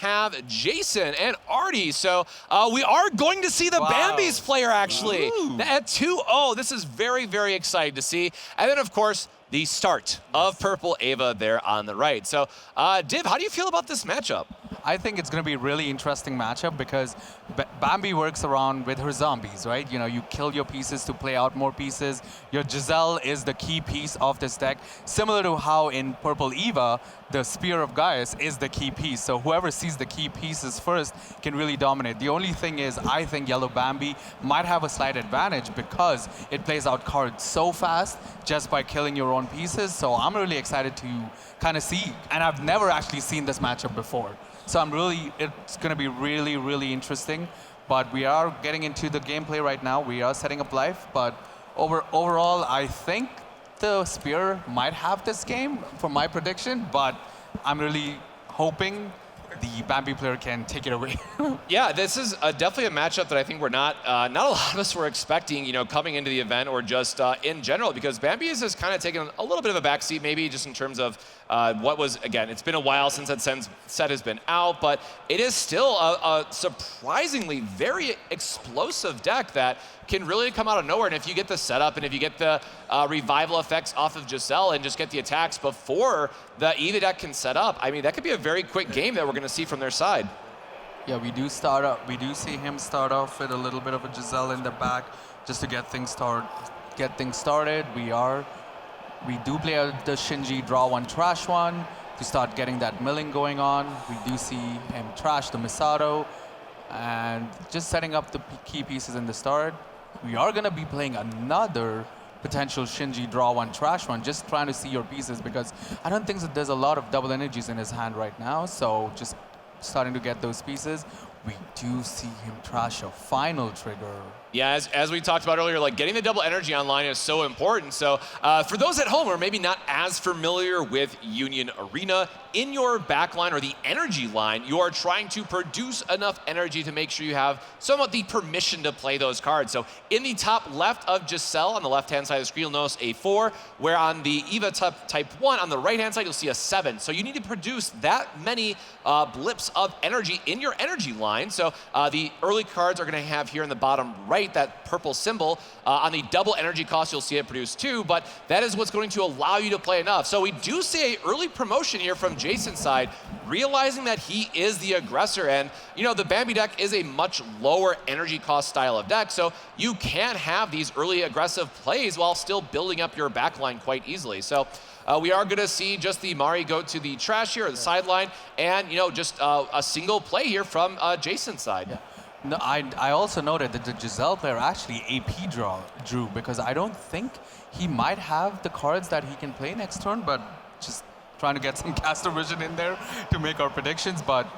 have Jason and Artie. So we are going to see the Bambi's player, actually. At 2-0, this is very, very exciting to see. And then, of course, the start of Purple Ava there on the right. So, Div, how do you feel about this matchup? I think it's going to be a really interesting matchup because Bambi works around with her zombies, right? You know, you kill your pieces to play out more pieces. Your Giselle is the key piece of this deck, similar to how in Purple Eva, the Spear of Gaius is the key piece. So whoever sees the key pieces first can really dominate. The only thing is, I think Yellow Bambi might have a slight advantage because it plays out cards so fast just by killing your own pieces. So I'm really excited to kind of see, and I've never actually seen this matchup before. So it's going to be really, really interesting. But we are getting into the gameplay right now. We are setting up live. But overall, I think the Spear might have this game for my prediction. But I'm really hoping the Bambi player can take it away. Yeah, this is definitely a matchup that I think we're not a lot of us were expecting, you know, coming into the event or just in general, because Bambi is just kind of taken a little bit of a backseat, maybe just in terms of what was, again, it's been a while since that set has been out, but it is still a surprisingly very explosive deck that can really come out of nowhere. And if you get the setup and if you get the revival effects off of Giselle and just get the attacks before the Eva deck can set up, I mean, that could be a very quick game that we're going to see from their side. Yeah, we do see him start off with a little bit of a Giselle in the back just to get things started. We do play out the Shinji draw one, trash one to start getting that milling going on. We do see him trash the Misato and just setting up the key pieces in the start. We are going to be playing another potential Shinji draw one, trash one, just trying to see your pieces because I don't think that there's a lot of double energies in his hand right now. So just starting to get those pieces. We do see him trash a final trigger. Yeah, as we talked about earlier, like getting the double energy online is so important. So for those at home who are maybe not as familiar with Union Arena, in your backline or the energy line, you are trying to produce enough energy to make sure you have somewhat the permission to play those cards. So in the top left of Giselle, on the left-hand side of the screen, you'll notice a 4, where on the Eva type 1, on the right-hand side, you'll see a 7. So you need to produce that many blips of energy in your energy line. So the early cards are going to have here in the bottom right that purple symbol. On the double energy cost, you'll see it produce 2, but that is what's going to allow you to play enough. So we do see an early promotion here from Jason's side, realizing that he is the aggressor. And, you know, the Bambi deck is a much lower energy cost style of deck, so you can have these early aggressive plays while still building up your backline quite easily. So we are going to see just the Mari go to the trash here, or the sideline, and, you know, just a single play here from Jason's side. Yeah. No, I also noted that the Giselle player actually AP drew because I don't think he might have the cards that he can play next turn, but just trying to get some caster vision in there to make our predictions. But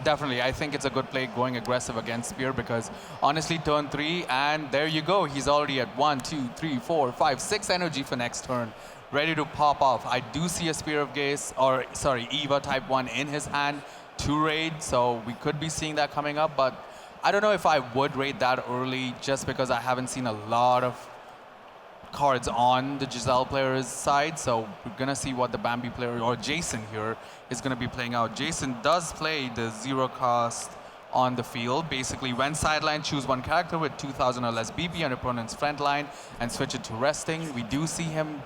definitely, I think it's a good play going aggressive against Spear because honestly, turn 3, and there you go. He's already at 1, 2, 3, 4, 5, 6 energy for next turn, ready to pop off. I do see a Spear of Gaius, or sorry, Eva type 1 in his hand to raid, so we could be seeing that coming up, but I don't know if I would raid that early just because I haven't seen a lot of cards on the Giselle player's side. So we're going to see what the Bambi player, or Jason here, is going to be playing out. Jason does play the 0 cost on the field. Basically, when sideline, choose one character with 2,000 or less BP on opponent's front line and switch it to resting. We do see him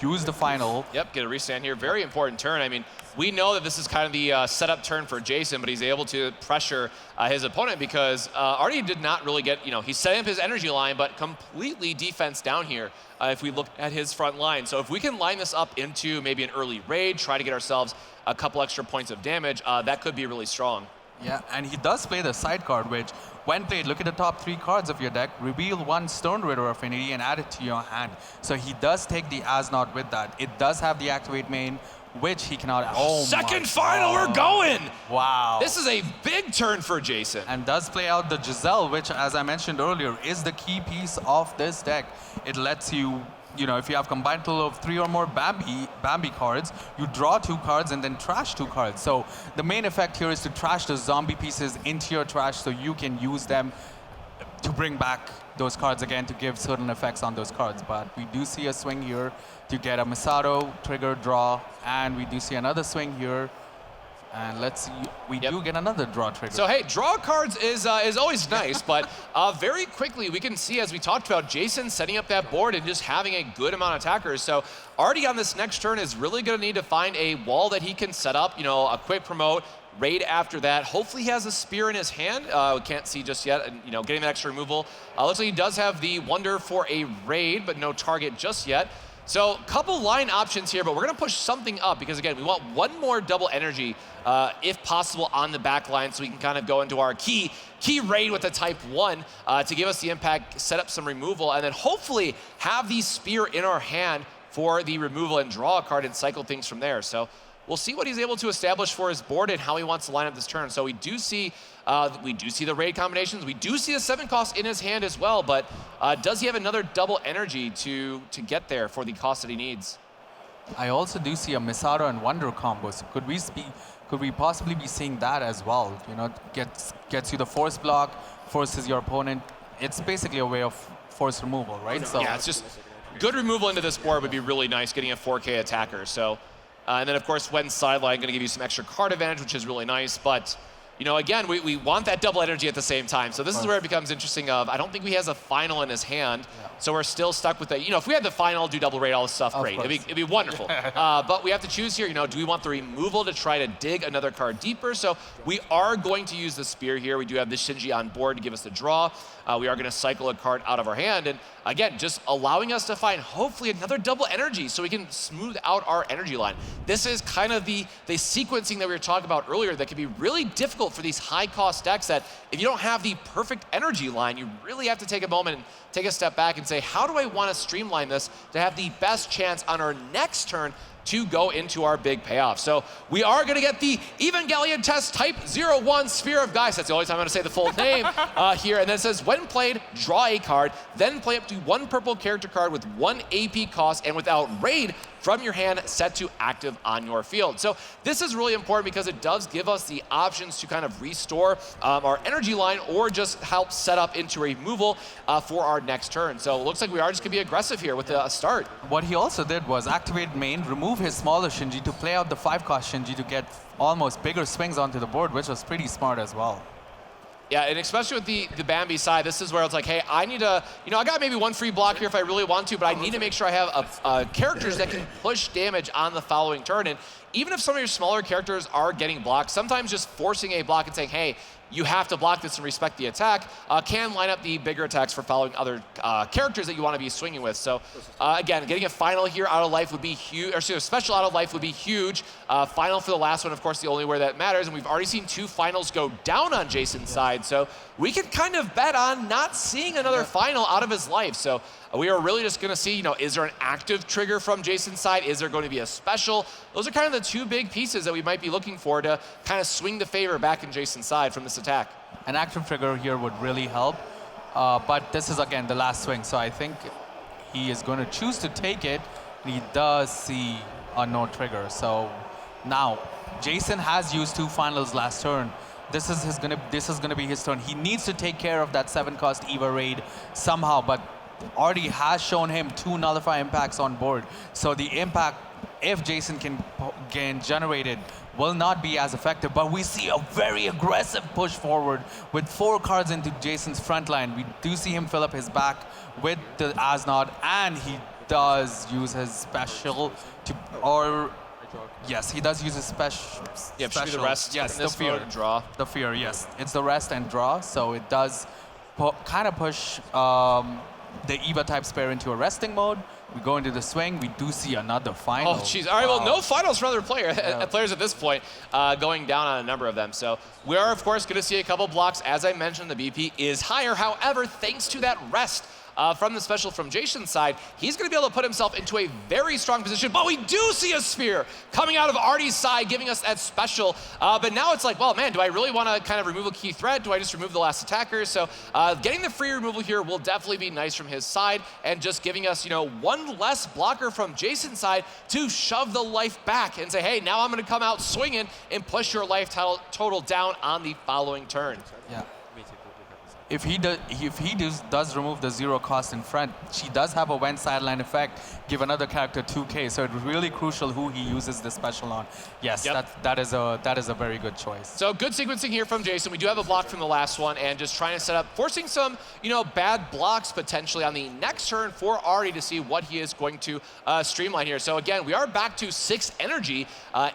use the final. Yep, get a restand here. Very important turn. I mean, we know that this is kind of the setup turn for Jason, but he's able to pressure his opponent because Artie did not really get, you know, he's setting up his energy line, but completely defense down here if we look at his front line. So if we can line this up into maybe an early raid, try to get ourselves a couple extra points of damage, that could be really strong. Yeah, and he does play the side card, which, when played, look at the top 3 cards of your deck, reveal 1 Stone Ritter affinity and add it to your hand. So he does take the As-Not with that. It does have the activate main, which he cannot. Oh, second final, we're going! Wow. This is a big turn for Jason. And does play out the Giselle, which, as I mentioned earlier, is the key piece of this deck. It lets you, you know, if you have combined total of 3 or more Bambi cards, you draw 2 cards and then trash 2 cards. So the main effect here is to trash the zombie pieces into your trash so you can use them to bring back those cards again to give certain effects on those cards. But we do see a swing here to get a Misato, trigger, draw, and we do see another swing here And let's see, we do get another draw trigger. So hey, draw cards is always nice, but very quickly we can see, as we talked about, Jason setting up that board and just having a good amount of attackers. So Artie on this next turn is really going to need to find a wall that he can set up, a quick promote, raid after that. Hopefully he has a spear in his hand. We can't see just yet, and getting that extra removal. Looks like he does have the wonder for a raid, but no target just yet. So couple line options here, but we're going to push something up because, again, we want one more double energy, if possible, on the back line so we can kind of go into our key raid with a type 1 to give us the impact, set up some removal, and then hopefully have the spear in our hand for the removal and draw a card and cycle things from there. So we'll see what he's able to establish for his board and how he wants to line up this turn. So we do see the raid combinations. We do see the 7 cost in his hand as well, but does he have another double energy to get there for the cost that he needs? I also do see a Misato and Wonder combo. So could we possibly be seeing that as well? Gets you the force block, forces your opponent. It's basically a way of force removal, right? So yeah, it's just good removal into this board would be really nice, getting a 4K attacker. So, and then of course, when sideline, going to give you some extra card advantage, which is really nice. But again, we want that double energy at the same time. So this is where it becomes interesting. I don't think he has a final in his hand, so we're still stuck with the. If we had the final, do double raid, all this stuff, great. It'd be wonderful. But we have to choose here. Do we want the removal to try to dig another card deeper? So we are going to use the spear here. We do have the Shinji on board to give us the draw. We are going to cycle a card out of our hand, and again, just allowing us to find hopefully another double energy so we can smooth out our energy line. This is kind of the sequencing that we were talking about earlier that can be really difficult for these high cost decks, that if you don't have the perfect energy line, you really have to take a moment and take a step back and say, how do I want to streamline this to have the best chance on our next turn to go into our big payoff? So we are going to get the Evangelion Test Type 01 Sphere of Geist. That's the only time I'm going to say the full name here. And then it says, when played, draw a card, then play up to 1 purple character card with 1 AP cost and without raid from your hand set to active on your field. So this is really important because it does give us the options to kind of restore our energy line or just help set up into removal for our next turn. So it looks like we are just going to be aggressive here with a start. What he also did was activate main, remove his smaller Shinji to play out the 5 cost Shinji to get almost bigger swings onto the board, which was pretty smart as well. Yeah, and especially with the Bambi side, this is where it's like, hey, I need to, I got maybe 1 free block here if I really want to, but I need to make sure I have characters that can push damage on the following turn. And even if some of your smaller characters are getting blocked, sometimes just forcing a block and saying, hey, you have to block this and respect the attack, can line up the bigger attacks for following other characters that you want to be swinging with. So again, getting a final here out of life would be huge, or a special out of life would be huge. Final for the last one, of course, the only where that matters. And we've already seen 2 finals go down on Jason's side. So we could kind of bet on not seeing another final out of his life. So we are really just going to see, is there an active trigger from Jason's side? Is there going to be a special? Those are kind of the 2 big pieces that we might be looking for to kind of swing the favor back in Jason's side from this attack. An active trigger here would really help, but this is, again, the last swing, so I think he is going to choose to take it. He does see a no trigger, so now Jason has used 2 finals last turn. This is going to be his turn. He needs to take care of that 7 cost Eva raid somehow, but already has shown him 2 nullify impacts on board. So the impact, if Jason can generate it, will not be as effective. But we see a very aggressive push forward with 4 cards into Jason's front line. We do see him fill up his back with the Asnod, and he does use his special to, yes, he does use his special. Yeah, the rest. Yes, the fear and draw. The fear, yes. It's the rest and draw, so it does kind of push the Eva type spare into a resting mode. We go into the swing. We do see another final. Oh, jeez. All right, well, no finals for other players at this point, going down on a number of them. So we are, of course, going to see a couple blocks. As I mentioned, the BP is higher. However, thanks to that rest from the special from Jason's side, he's going to be able to put himself into a very strong position. But we do see a spear coming out of Artie's side, giving us that special. But now it's like, well, man, do I really want to kind of remove a key threat? Do I just remove the last attacker? So getting the free removal here will definitely be nice from his side, and just giving us, 1 less blocker from Jason's side to shove the life back and say, hey, now I'm going to come out swinging and push your life total down on the following turn. Yeah. does remove the zero cost in front, she does have a when sideline effect, give another character 2k. So it's really crucial who he uses the special on. Yes, that is a very good choice. So good sequencing here from Jason. We do have a block from the last one, and just trying to set up, forcing some bad blocks potentially on the next turn for Artie to see what he is going to streamline here. So again, we are back to 6 energy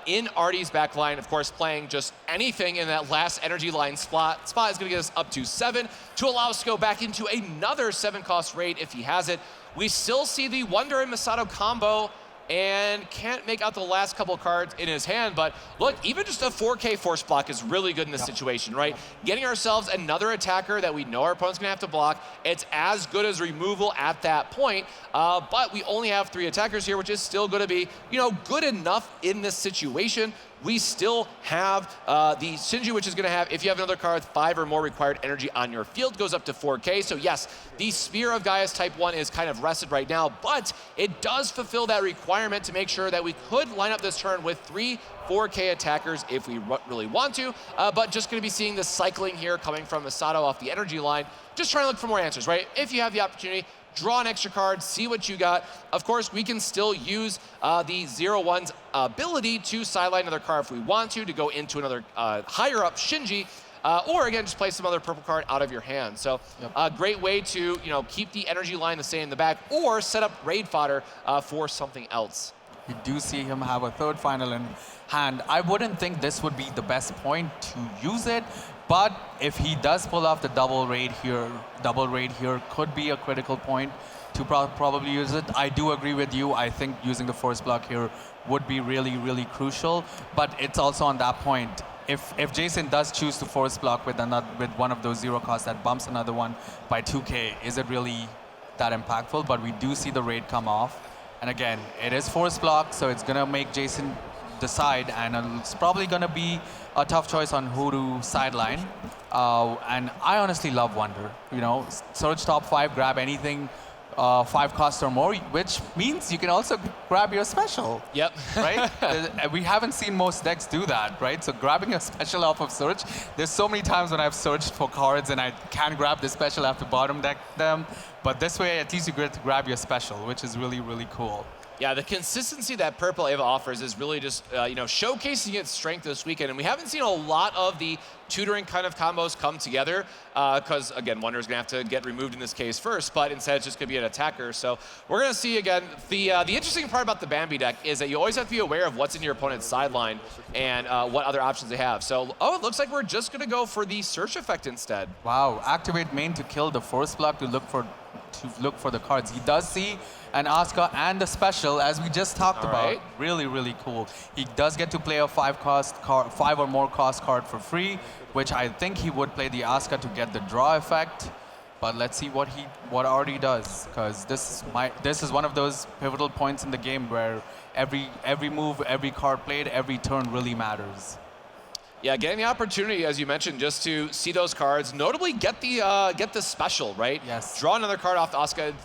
in Artie's back line. Of course, playing just anything in that last energy line spot is going to get us up to 7 to allow us to go back into another 7 cost raid if he has it. We still see the Wonder and Masato combo and can't make out the last couple cards in his hand, but look, even just a 4K force block is really good in this situation, right? Getting ourselves another attacker that we know our opponent's gonna have to block, it's as good as removal at that point, but we only have 3 attackers here, which is still gonna be, good enough in this situation. We still have the Shinji, which is going to have, if you have another card with 5 or more required energy on your field, goes up to 4K. So yes, the Spear of Gaia's Type 1 is kind of rested right now, but it does fulfill that requirement to make sure that we could line up this turn with 3 4K attackers if we really want to, but just going to be seeing the cycling here coming from Masato off the energy line, just trying to look for more answers, right? If you have the opportunity, draw an extra card, see what you got. Of course, we can still use the 0-1's ability to sideline another card if we want to go into another higher up Shinji, or again, just play some other purple card out of your hand. So a great way to keep the energy line to stay in the back, or set up raid fodder for something else. You do see him have a 3rd final in hand. I wouldn't think this would be the best point to use it, but if he does pull off the double raid here could be a critical point to probably use it. I do agree with you. I think using the force block here would be really, really crucial, but it's also on that point. If Jason does choose to force block with one of those 0 costs that bumps another one by 2k, is it really that impactful? But we do see the raid come off. And again, it is force block, so it's gonna make Jason decide, and it's probably gonna be a tough choice on who to sideline. And I honestly love Wonder. Search top 5, grab anything 5 cost or more, which means you can also grab your special. Yep. Right? We haven't seen most decks do that, right? So grabbing a special off of search, there's so many times when I've searched for cards and I can't grab the special, I have to bottom deck them. But this way, at least you get to grab your special, which is really, really cool. Yeah, the consistency that Purple Ava offers is really just, showcasing its strength this weekend. And we haven't seen a lot of the tutoring kind of combos come together because, again, Wonder's going to have to get removed in this case first, but instead it's just going to be an attacker. So we're going to see, again, the interesting part about the Bambi deck is that you always have to be aware of what's in your opponent's sideline and what other options they have. So, it looks like we're just going to go for the search effect instead. Wow, activate main to kill the force block to look for the cards. He does see an Asuka and a special, as we just talked about. Right. Really, really cool. He does get to play a 5 or more cost card for free, which I think he would play the Asuka to get the draw effect. But let's see what Artie does, because this is one of those pivotal points in the game where every move, every card played, every turn really matters. Yeah, getting the opportunity, as you mentioned, just to see those cards, notably get the special, right? Yes. Draw another card off Asuka.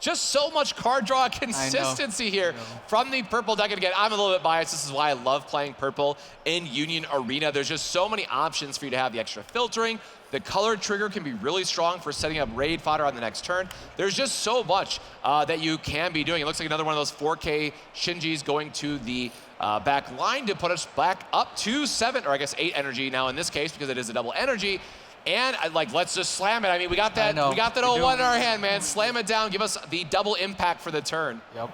Just so much card draw consistency here from the purple deck. And again, I'm a little bit biased. This is why I love playing purple in Union Arena. There's just so many options for you to have the extra filtering. The color trigger can be really strong for setting up raid fodder on the next turn. There's just so much that you can be doing. It looks like another one of those 4K Shinjis going to the back line to put us back up to 7, or I guess 8 energy now in this case, because it is a double energy. And let's just slam it. I mean, we got that 0-1 in our hand, man. Slam it down, give us the double impact for the turn. Yep.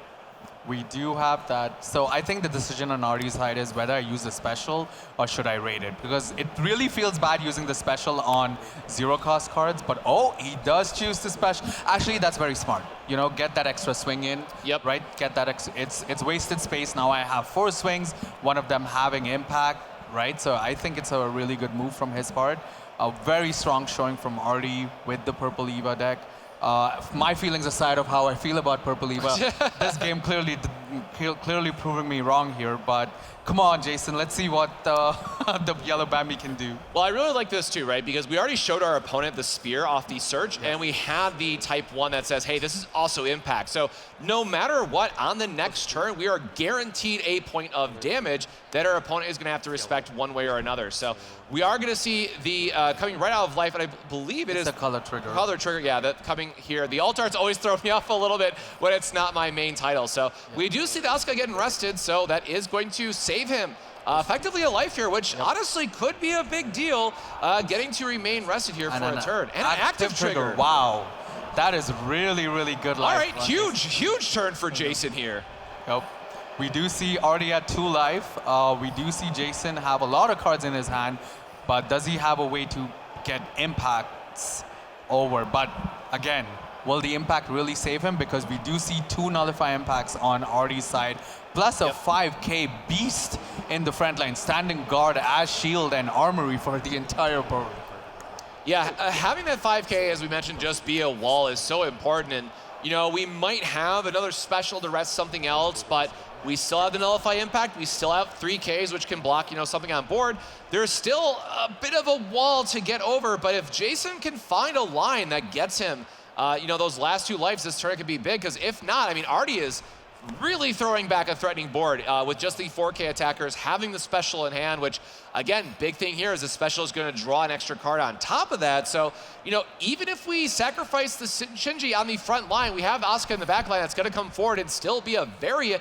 We do have that. So I think the decision on Artie's side is whether I use the special or should I raid it. Because it really feels bad using the special on 0 cost cards, but he does choose the special. Actually, that's very smart. Get that extra swing in. Yep. Right? Get that it's wasted space. Now I have 4 swings, one of them having impact, right? So I think it's a really good move from his part. A very strong showing from Artie with the Purple Eva deck. My feelings aside of how I feel about Purple Eva, this game clearly proving me wrong here, but Come on, Jason, let's see what the yellow Bambi can do. Well, I really like this too, right? Because we already showed our opponent the spear off the Surge, and we have the type 1 that says, hey, this is also impact. So no matter what, on the next turn, we are guaranteed a point of damage that our opponent is going to have to respect one way or another. So we are going to see the coming right out of life, and I believe it is the color trigger. Color trigger, yeah, that coming here. The Altar's always throw me off a little bit when it's not my main title. So we do see the Asuka getting rested, so that is going to save him effectively a life here, which honestly could be a big deal, getting to remain rested here for a turn. And an active trigger. Wow, that is really, really good life. All right, huge turn for Jason here. Yep. We do see Artie at 2 life. We do see Jason have a lot of cards in his hand, but does he have a way to get impacts over? But again, will the impact really save him? Because we do see 2 nullify impacts on Artie's side, plus a 5k beast in the front line, standing guard as shield and armory for the entire board. Yeah, having that 5k, as we mentioned, just be a wall is so important. And, you know, we might have another special to rest something else, but we still have the nullify impact. We still have 3Ks, which can block, you know, something on board. There's still a bit of a wall to get over, but if Jason can find a line that gets him, you know, those last 2 lives, this turn could be big, because if not, I mean, Artie is really throwing back a threatening board with just the 4K attackers having the special in hand, which, again, big thing here is the special is going to draw an extra card on top of that. So, you know, even if we sacrifice the Shinji on the front line, we have Asuka in the back line that's going to come forward and still be a very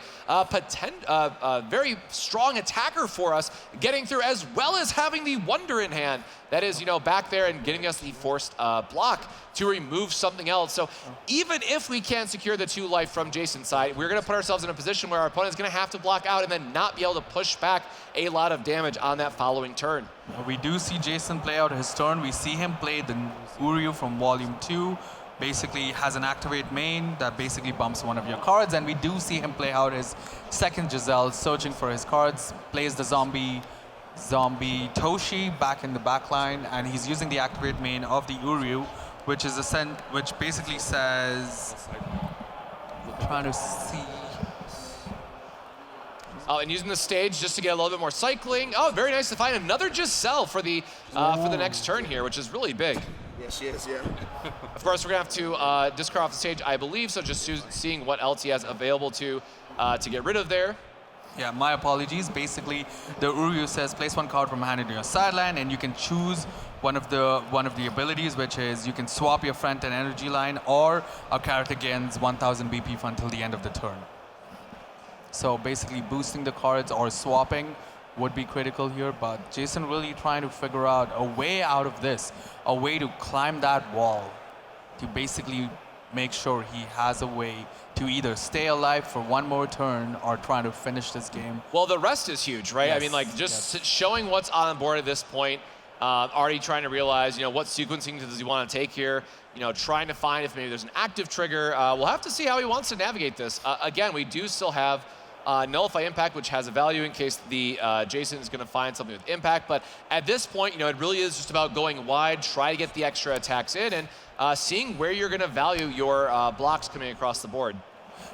very strong attacker for us, getting through, as well as having the Wonder in hand. That is, you know, back there and getting us the forced block to remove something else. So even if we can't secure the 2 life from Jason's side, we're going to put ourselves in a position where our opponent's going to have to block out and then not be able to push back a lot of damage on that following turn. We do see Jason play out his turn. We see him play the Uryu from Volume 2. Basically has an activate main that basically bumps one of your cards, and we do see him play out his second Giselle, searching for his cards, plays the zombie Toshi back in the back line, and he's using the activate main of the Uryu, which is which basically says, trying to see. Oh, and using the stage just to get a little bit more cycling. Oh, very nice to find another Giselle for the next turn here, which is really big. Yeah, she is, yeah. Of course, we're gonna have to discard off the stage, I believe, so just seeing what else he has available to get rid of there. Yeah, my apologies. Basically, the Uryu says place 1 card from hand into your sideline, and you can choose one of the abilities, which is you can swap your front and energy line, or a character gains 1000 BP until the end of the turn. So basically, boosting the cards or swapping would be critical here, but Jason really trying to figure out a way out of this, a way to climb that wall, to basically make sure he has a way to either stay alive for 1 more turn or trying to finish this game. Well, the rest is huge, right? Yes, I mean, like, just showing what's on board at this point, already trying to realize, you know, what sequencing does he want to take here, you know, trying to find if maybe there's an active trigger. We'll have to see how he wants to navigate this. Again, we do still have Nullify Impact, which has a value in case the Jason is going to find something with Impact. But at this point, you know, it really is just about going wide, try to get the extra attacks in, and seeing where you're going to value your blocks coming across the board.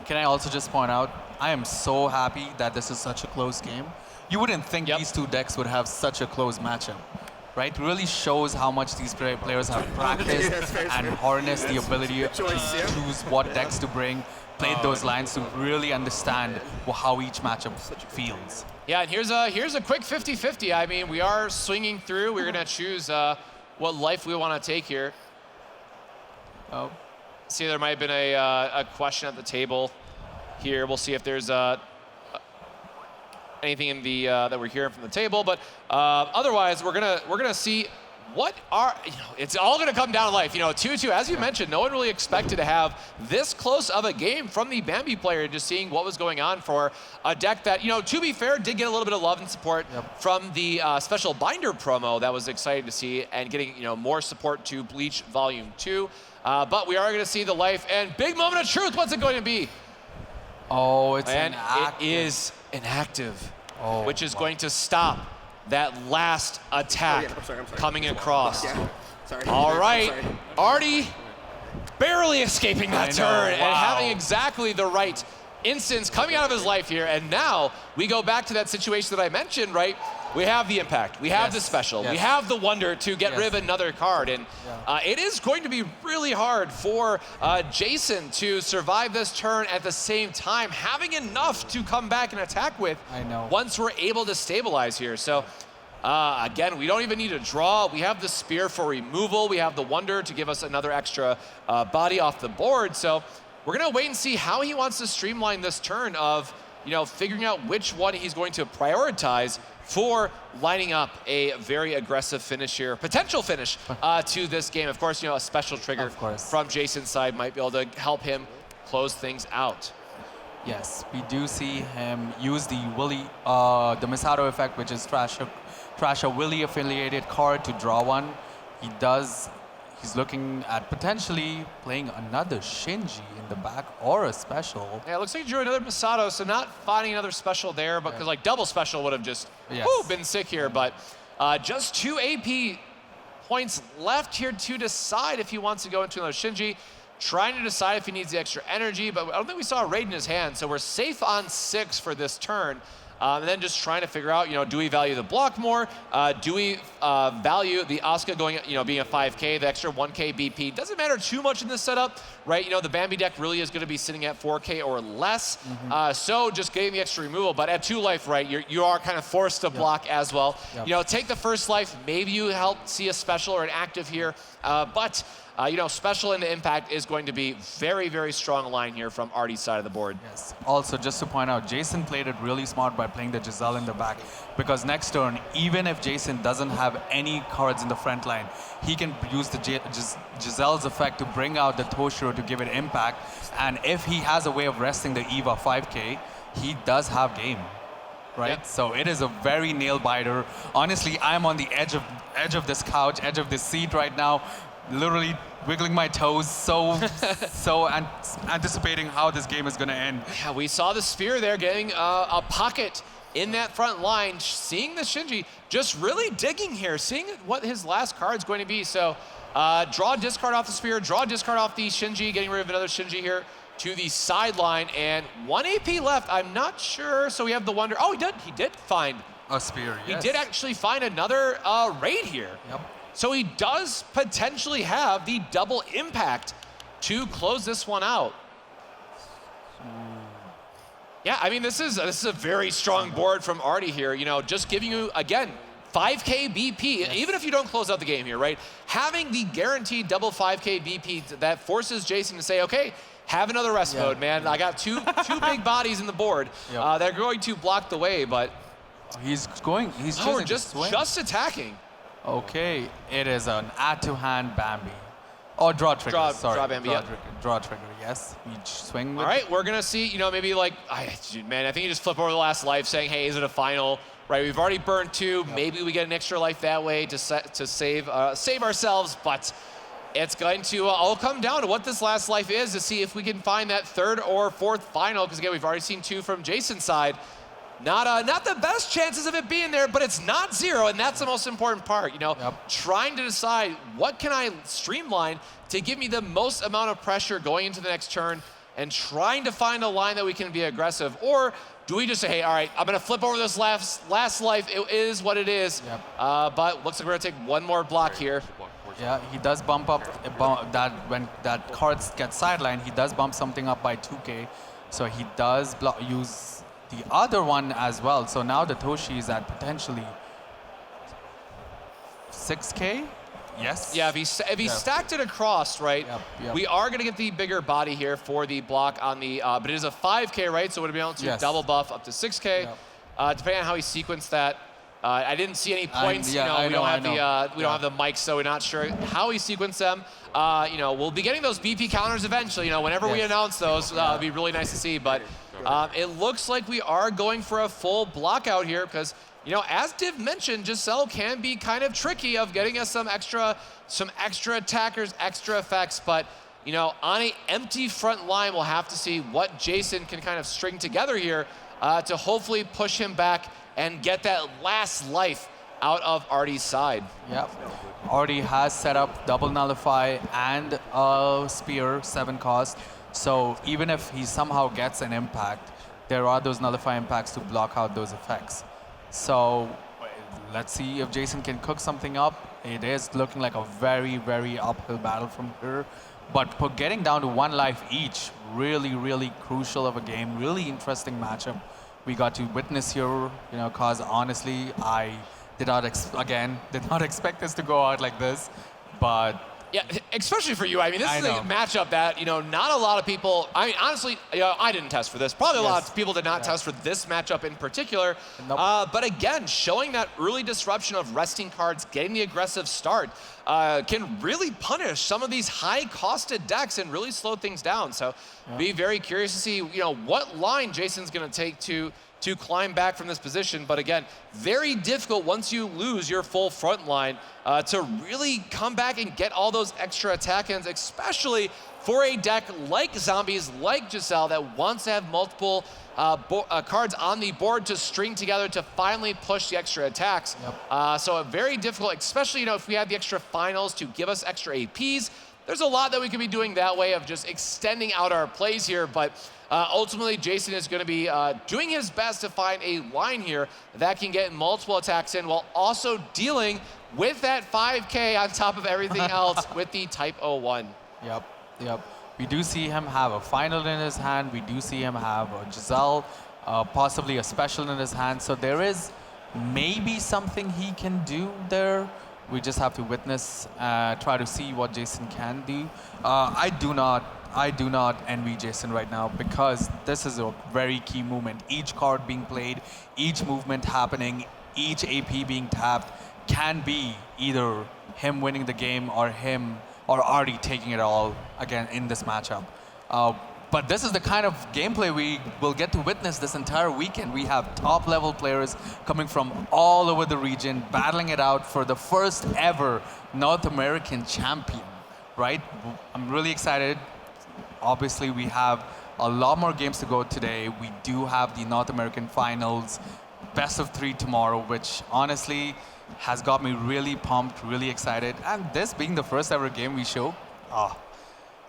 Can I also just point out, I am so happy that this is such a close game. You wouldn't think these 2 decks would have such a close matchup, right? It really shows how much these players have practiced and harnessed the ability to choose what decks to bring, played those lines to really understand how each matchup feels. Yeah, and here's a quick 50-50. I mean, we are swinging through. We're going to choose what life we want to take here. Oh. See, there might have been a question at the table here. We'll see if there's anything in the that we're hearing from the table. But otherwise, we're gonna see what are, you know, it's all gonna come down to life. You know, 2-2, as you mentioned, no one really expected to have this close of a game from the Bambi player, just seeing what was going on for a deck that, you know, to be fair, did get a little bit of love and support from the special binder promo. That was exciting to see, and getting, you know, more support to Bleach Volume 2. But we are gonna see the life, and big moment of truth, what's it going to be? Oh, it's and inactive. It is inactive, which is going to stop that last attack I'm sorry. coming across. Yeah. Sorry. All right, Sorry. Artie barely escaping that turn and wow. having exactly the right instance coming out of his life here, and now we go back to that situation that I mentioned, right? We have the impact, we have the special, we have the wonder to get rid of another card, and it is going to be really hard for Jason to survive this turn at the same time, having enough to come back and attack with once we're able to stabilize here. So again, we don't even need to draw. We have the spear for removal. We have the wonder to give us another extra body off the board. So we're gonna wait and see how he wants to streamline this turn of, figuring out which one he's going to prioritize for lining up a very aggressive finish here, potential finish to this game. Of course, a special trigger from Jason's side might be able to help him close things out. Yes, we do see him use the Willy, the Misato effect, which is trash a Willy affiliated card to draw one. He's looking at potentially playing another Shinji in the back or a special. Yeah, it looks like he drew another Misato, so not finding another special there, but because like double special would have just been sick here. But just 2 AP points left here to decide if he wants to go into another Shinji. Trying to decide if he needs the extra energy, but I don't think we saw a raid in his hand, so we're safe on 6 for this turn. And then just trying to figure out, do we value the block more? Do we value the Asuka going, being a 5K, the extra 1K BP? Doesn't matter too much in this setup, right? The Bambi deck really is going to be sitting at 4K or less. So just getting the extra removal. But at 2 life, right, you are kind of forced to block as well. Take the first life. Maybe you help see a special or an active here. But special into impact is going to be very, very strong line here from Arty's side of the board. Yes. Also, just to point out, Jason played it really smart by playing the Giselle in the back, because next turn, even if Jason doesn't have any cards in the front line, he can use the Giselle's effect to bring out the Toshiro to give it impact. And if he has a way of resting the Eva 5K, he does have game. Right? So it is a very nail biter. Honestly, I'm on the edge of this couch, edge of this seat right now, literally wiggling my toes, anticipating how this game is going to end. Yeah, we saw the spear there getting a pocket in that front line, seeing the Shinji just really digging here, seeing what his last card's going to be. So draw, discard off the spear, draw, discard off the Shinji, getting rid of another Shinji here to the sideline, and 1 AP left. I'm not sure. So we have the wonder. Oh, he did find a spear. He did actually find another raid here. So he does potentially have the double impact to close this one out. Yeah, I mean, this is a very strong board from Arty here. Just giving you, again, 5K BP, even if you don't close out the game here, right? Having the guaranteed double 5K BP that forces Jason to say, okay, have another rest mode, man. I got two big bodies in the board. They're going to block the way, but he's just attacking. Okay, it is an add-to-hand Bambi. Oh, draw trigger, sorry. Draw Bambi, draw trigger, yes. We swing with All right, we're going to see, maybe like, I think you just flip over the last life saying, hey, is it a final? Right, we've already burned 2. Maybe we get an extra life that way to save ourselves, but it's going to all come down to what this last life is to see if we can find that 3rd or 4th final, because again, we've already seen 2 from Jason's side. Not the best chances of it being there, but it's not 0, and that's the most important part. Trying to decide what can I streamline to give me the most amount of pressure going into the next turn, and trying to find a line that we can be aggressive, or do we just say, hey, all right, I'm gonna flip over this last life. It is what it is. But looks like we're gonna take 1 more block here. Yeah, he does bump up that when that card gets sidelined, he does bump something up by 2K, so he does use the other one as well. So now the Toshi is at potentially 6K? Yes? Yeah, if he stacked it across, right, we are going to get the bigger body here for the block on the, but it is a 5K, right? So we'll be able to double buff up to 6K, depending on how he sequenced that. I didn't see any points. We don't have the mics, so we're not sure how he sequenced them. We'll be getting those BP counters eventually. Whenever we announce those, it'll be really nice to see. But it looks like we are going for a full block out here because, as Div mentioned, Giselle can be kind of tricky of getting us some extra attackers, extra effects. But on an empty front line, we'll have to see what Jason can kind of string together here to hopefully push him back and get that last life out of Arty's side. Yep. Already has set up double nullify and a spear, 7 cost. So even if he somehow gets an impact, there are those nullify impacts to block out those effects. So let's see if Jason can cook something up. It is looking like a very, very uphill battle from here. But getting down to 1 life each, really, really crucial of a game. Really interesting matchup we got to witness here. Cause honestly, I did not expect this to go out like this. But yeah, especially for you. I mean, this is a know. matchup that, not a lot of people, I mean, honestly, I didn't test for this. Probably a lot of people did not test for this matchup in particular. Nope. But again, showing that early disruption of resting cards, getting the aggressive start, can really punish some of these high-costed decks and really slow things down. So be very curious to see, what line Jason's going to take to climb back from this position. But again, very difficult once you lose your full front line to really come back and get all those extra attack ends, especially for a deck like Zombies, like Giselle, that wants to have multiple cards on the board to string together to finally push the extra attacks. Yep. So very difficult, especially if we have the extra finals to give us extra APs. There's a lot that we could be doing that way of just extending out our plays here, but ultimately Jason is going to be doing his best to find a line here that can get multiple attacks in while also dealing with that 5K on top of everything else with the Type 01. Yep. We do see him have a final in his hand. We do see him have a Giselle, possibly a special in his hand. So there is maybe something he can do there. We just have to witness, try to see what Jason can do. I do not envy Jason right now because this is a very key moment. Each card being played, each movement happening, each AP being tapped can be either him winning the game or him or Arty taking it all again in this matchup. But this is the kind of gameplay we will get to witness this entire weekend. We have top level players coming from all over the region, battling it out for the first ever North American champion, right? I'm really excited. Obviously, we have a lot more games to go today. We do have the North American finals, best of 3 tomorrow, which honestly has got me really pumped, really excited. And this being the first ever game we show,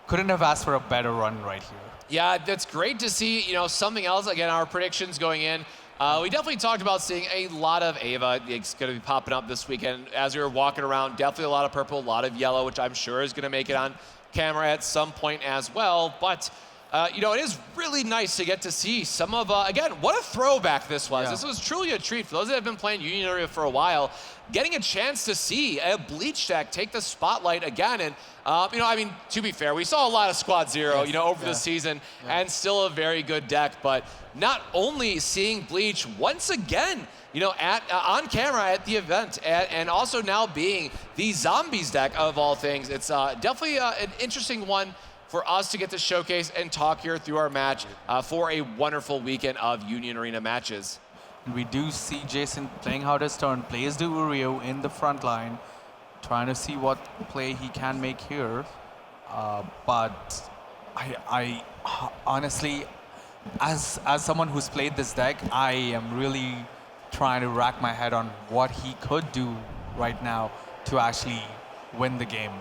couldn't have asked for a better run right here. Yeah, that's great to see, something else. Again, our predictions going in. We definitely talked about seeing a lot of Ava. It's going to be popping up this weekend. As we were walking around, definitely a lot of purple, a lot of yellow, which I'm sure is going to make it on camera at some point as well. But, it is really nice to get to see some of, again, what a throwback this was. Yeah. This was truly a treat for those that have been playing Union Area for a while. Getting a chance to see a Bleach deck take the spotlight again. And, to be fair, we saw a lot of Squad Zero, over the season, and still a very good deck. But not only seeing Bleach once again, on camera at the event, and also now being the Zombies deck of all things, it's definitely an interesting one for us to get to showcase and talk here through our match for a wonderful weekend of Union Arena matches. We do see Jason playing out his turn, plays the Uriel in the front line, trying to see what play he can make here. But I honestly, as someone who's played this deck, I am really trying to rack my head on what he could do right now to actually win the game.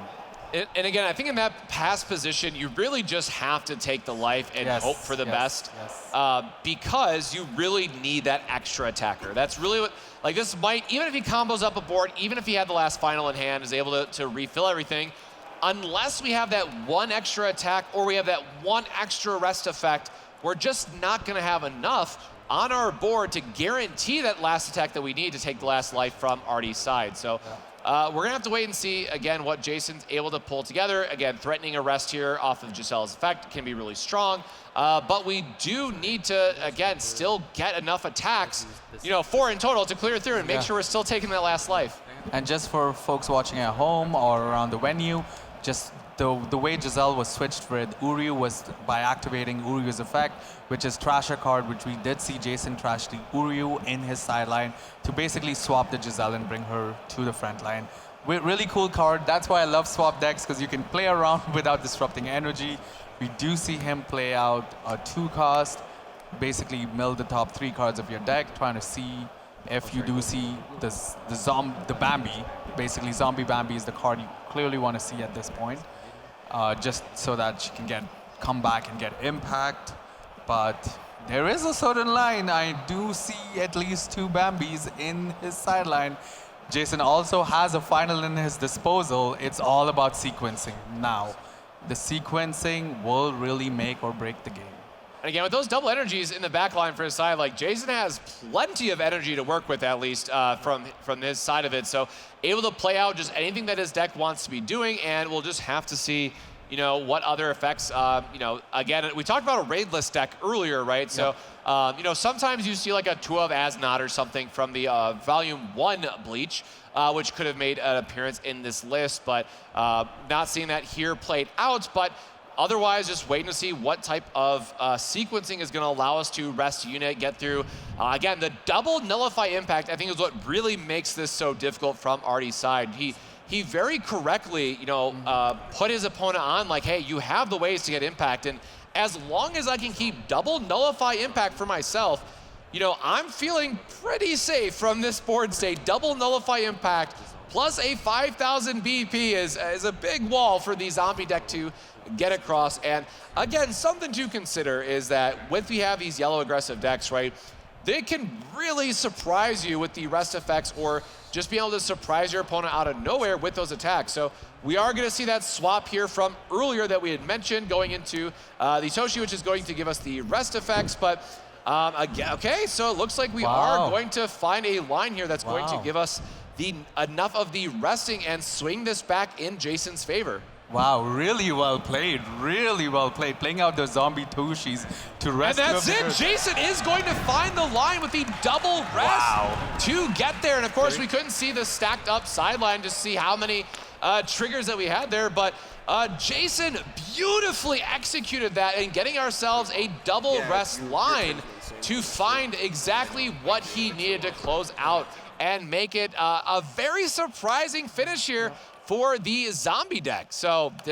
And again, I think in that pass position, you really just have to take the life and hope for the best. Because you really need that extra attacker. That's really what, this might, even if he combos up a board, even if he had the last final in hand, is able to refill everything, unless we have that one extra attack or we have that one extra rest effect, we're just not going to have enough on our board to guarantee that last attack that we need to take the last life from Arty's side. So we're going to have to wait and see, again, what Jason's able to pull together. Again, threatening a rest here off of Giselle's effect can be really strong. But we do need to, again, still get enough attacks, 4 in total to clear through and make sure we're still taking that last life. And just for folks watching at home or around the venue, just the way Giselle was switched with Uryu was by activating Uryu's effect, which is trash a card, which we did see Jason trash the Uryu in his sideline to basically swap the Giselle and bring her to the front line. Really cool card. That's why I love swap decks, because you can play around without disrupting energy. We do see him play out a 2-cost, basically mill the top 3 cards of your deck, trying to see if you do see the Bambi, basically Zombie Bambi is the card you clearly want to see at this point, just so that she can come back and get impact. But there is a certain line. I do see at least 2 Bambis in his sideline. Jason also has a final in his disposal. It's all about sequencing now. The sequencing will really make or break the game. And again, with those double energies in the back line for his side, like Jason has plenty of energy to work with, at least from his side of it. So able to play out just anything that his deck wants to be doing, and we'll just have to see, you know, what other effects, you know, again, we talked about a raidless deck earlier, right? So, you know, sometimes you see like a 2 of Asnod or something from the Volume 1 Bleach, which could have made an appearance in this list, but not seeing that here played out. But otherwise, just waiting to see what type of sequencing is going to allow us to rest unit, get through. Again, the double nullify impact, I think, is what really makes this so difficult from Arty's side. He very correctly, you know, put his opponent on like, hey, you have the ways to get impact, and as long as I can keep double nullify impact for myself, you know, I'm feeling pretty safe from this board state. Double nullify impact plus a 5,000 BP is a big wall for the zombie deck to get across. And again, something to consider is that if we have these yellow aggressive decks, right, they can really surprise you with the rest effects, or just being able to surprise your opponent out of nowhere with those attacks. So we are going to see that swap here from earlier that we had mentioned going into the Toshi, which is going to give us the rest effects. But again, okay, so it looks like we are going to find a line here that's going to give us enough of the resting and swing this back in Jason's favor. Wow, really well played, really well played. Playing out the zombie Toshis to rest. And that's it. Jason is going to find the line with the double rest to get there. And of course, we couldn't see the stacked up sideline to see how many triggers that we had there. But Jason beautifully executed that and getting ourselves a double rest line to find exactly what he needed to close out and make it a very surprising finish here for the zombie deck. So this